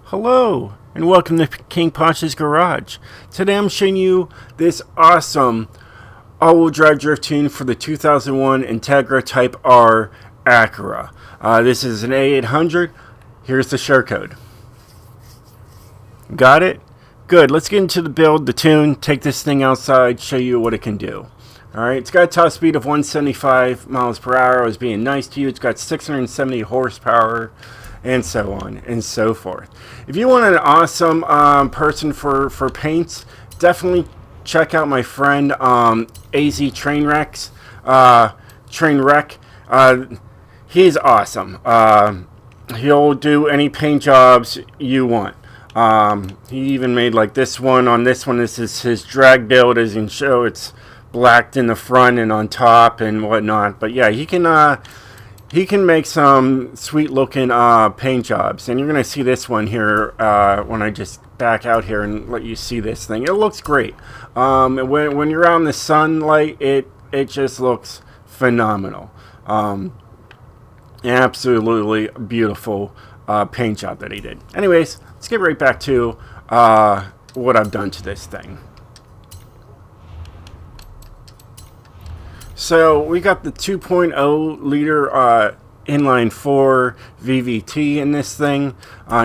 Hello, and welcome to King Pasha's Garage. Today I'm showing you this awesome all-wheel drive drift tune for the 2001 Integra Type R Acura. This is an A800. Here's the share code. Got it? Good. Let's get into the build, the tune, take this thing outside, show you what it can do. Alright, it's got a top speed of 175 miles per hour. I was being nice to you. It's got 670 horsepower. And so on and so forth. If you want an awesome person for paints, definitely check out my friend AZ Trainwreck. He's awesome. He'll do any paint jobs you want. He even made like this one. On this one, this is his drag build. As you can show, it's blacked in the front and on top and whatnot. But yeah, he can make some sweet looking paint jobs, and you're gonna see this one here when I just back out here and let you see this thing. It looks great. When you're out in the sunlight, it just looks phenomenal. Absolutely beautiful paint job that he did. Anyways, let's get right back to what I've done to this thing. So we got the 2.0 liter inline 4 VVT in this thing,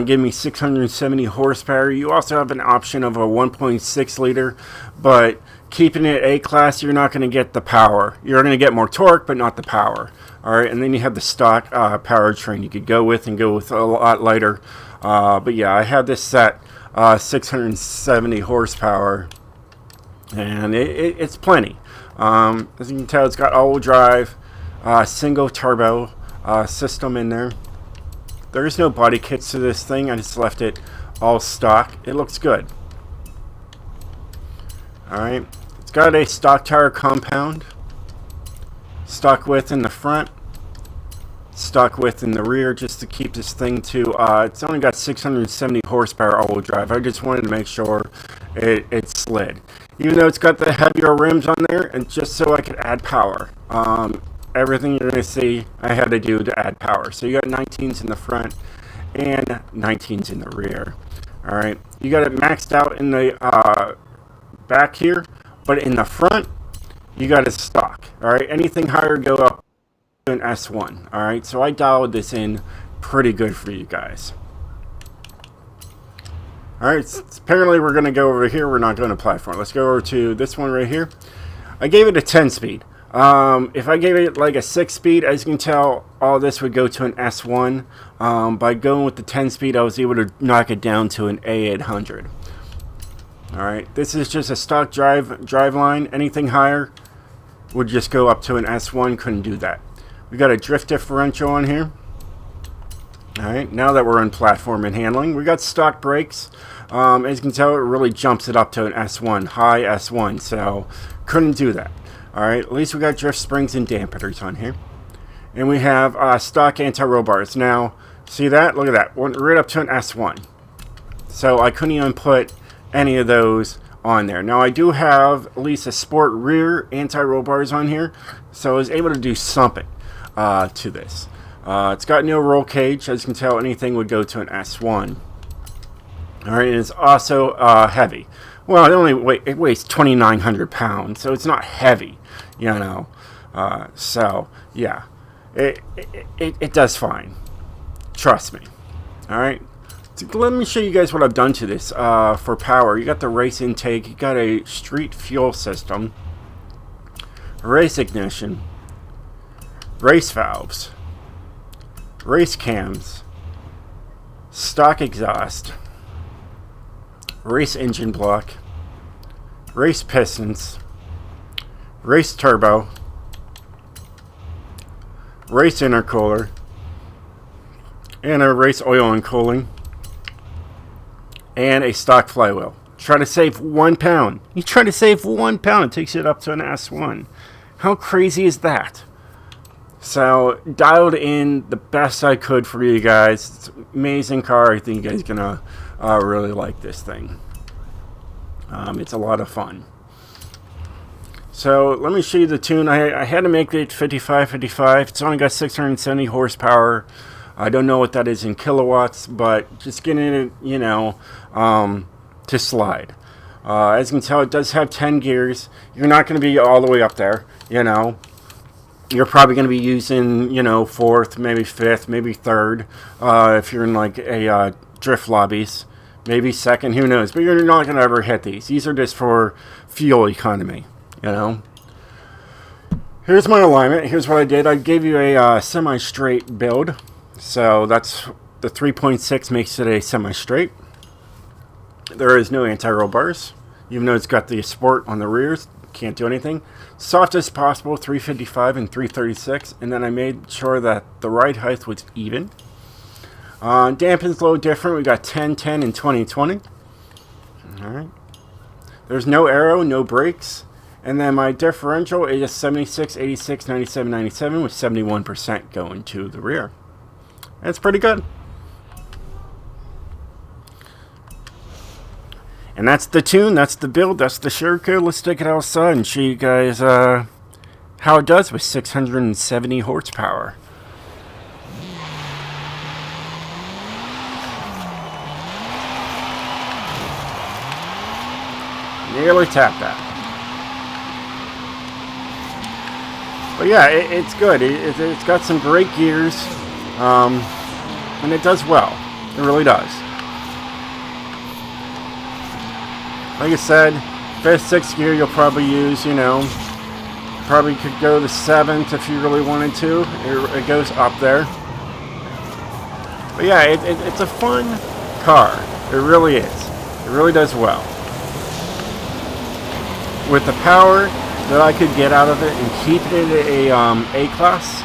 give me 670 horsepower. You also have an option of a 1.6 liter, but keeping it A class, you're not going to get the power. You're going to get more torque, but not the power. All right, and then you have the stock powertrain you could go with and go with a lot lighter. But yeah, I had this set 670 horsepower, and it's plenty. As you can tell, it's got all-wheel drive, single turbo system in there. There is no body kits to this thing. I just left it all stock. It looks good. Alright, it's got a stock tire compound, stock width in the front, stock width in the rear, just to keep this thing to it's only got 670 horsepower all-wheel drive. I just wanted to make sure it slid, even though it's got the heavier rims on there, and just so I could add power. Everything you're going to see I had to do to add power. So you got 19s in the front and 19s in the rear. Alright, you got it maxed out in the back here, but in the front you got it stock. Alright, anything higher go up to an S1. Alright, so I dialed this in pretty good for you guys. Alright, apparently we're going to go over here. We're not going to platform. Let's go over to this one right here. I gave it a 10 speed. If I gave it like a 6 speed, as you can tell, all this would go to an S1. By going with the 10 speed, I was able to knock it down to an A800. Alright, this is just a stock drive line. Anything higher would just go up to an S1. Couldn't do that. We got a drift differential on here. Alright, now that we're on platform and handling, we got stock brakes. As you can tell, it really jumps it up to an S1, high S1, so couldn't do that. Alright, at least we got drift springs and dampeners on here. And we have stock anti-roll bars. Now, see that? Look at that. Went right up to an S1. So I couldn't even put any of those on there. Now, I do have at least a sport rear anti-roll bars on here, so I was able to do something to this. It's got no roll cage. As you can tell, anything would go to an S1. Alright, and it's also heavy. Well, it weighs 2,900 pounds, so it's not heavy, you know. So, yeah, it does fine. Trust me. Alright, so let me show you guys what I've done to this for power. You got the race intake, you got a street fuel system, race ignition, race valves, race cams, stock exhaust, race engine block, race pistons, race turbo, race intercooler, and a race oil and cooling, and a stock flywheel. Try to save 1 pound. You try to save 1 pound, it takes it up to an S1. How crazy is that? So, dialed in the best I could for you guys. It's an amazing car. I think you guys are going to really like this thing. It's a lot of fun. So, let me show you the tune. I had to make it 55-55. It's only got 670 horsepower. I don't know what that is in kilowatts, but just getting it, you know, to slide. As you can tell, it does have 10 gears. You're not going to be all the way up there, you know. You're probably going to be using, you know, 4th, maybe 5th, maybe 3rd, if you're in like a drift lobbies. Maybe 2nd, who knows. But you're not going to ever hit these. These are just for fuel economy, you know. Here's my alignment. Here's what I did. I gave you a semi-straight build. So that's the 3.6 makes it a semi-straight. There is no anti-roll bars. Even though it's got the sport on the rears, can't do anything. Soft as possible, 355 and 336. And then I made sure that the ride height was even. Dampen's a little different. We got 10, 10, and 20, 20. Alright. There's no aero, no brakes. And then my differential is 76, 86, 97, 97 with 71% going to the rear. That's pretty good. And that's the tune, that's the build, that's the share code. Let's take it outside and show you guys how it does with 670 horsepower. Nearly tapped that. But yeah, it's good. It's got some great gears, and it does well. It really does. Like I said, 5th, 6th gear you'll probably use, you know. Probably could go to 7th if you really wanted to. It goes up there. But yeah, it's a fun car. It really is. It really does well. With the power that I could get out of it and keep it in a A-class,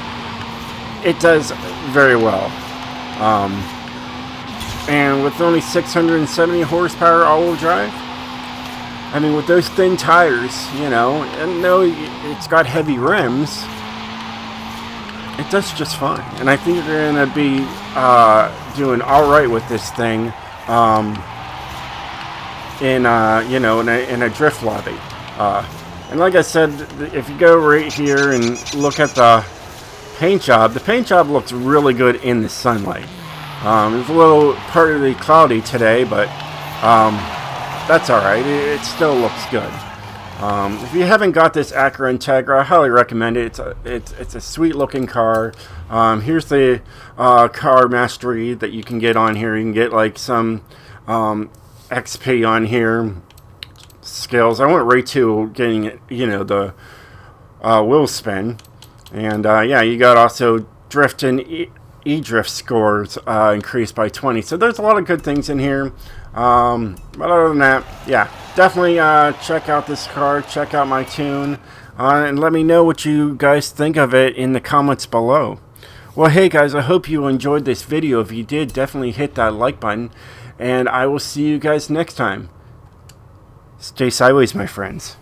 it does very well. And with only 670 horsepower all-wheel drive, I mean, with those thin tires, you know, and though it's got heavy rims, it does just fine. And I think you're going to be doing all right with this thing you know, in a drift lobby. And like I said, if you go right here and look at the paint job looks really good in the sunlight. It's a little partly cloudy today, but that's alright. It still looks good. If you haven't got this Acura Integra, I highly recommend it. It's a sweet looking car. Here's the car mastery that you can get on here. You can get like some XP on here. Skills. I went right to getting, you know, the wheel spin, and yeah, you got also drift and e-drift scores increased by 20. So there's a lot of good things in here. But other than that, yeah, definitely check out this car, check out my tune, and let me know what you guys think of it in the comments below. Well, hey guys, I hope you enjoyed this video. If you did, definitely hit that like button, and I will see you guys next time. Stay sideways, my friends.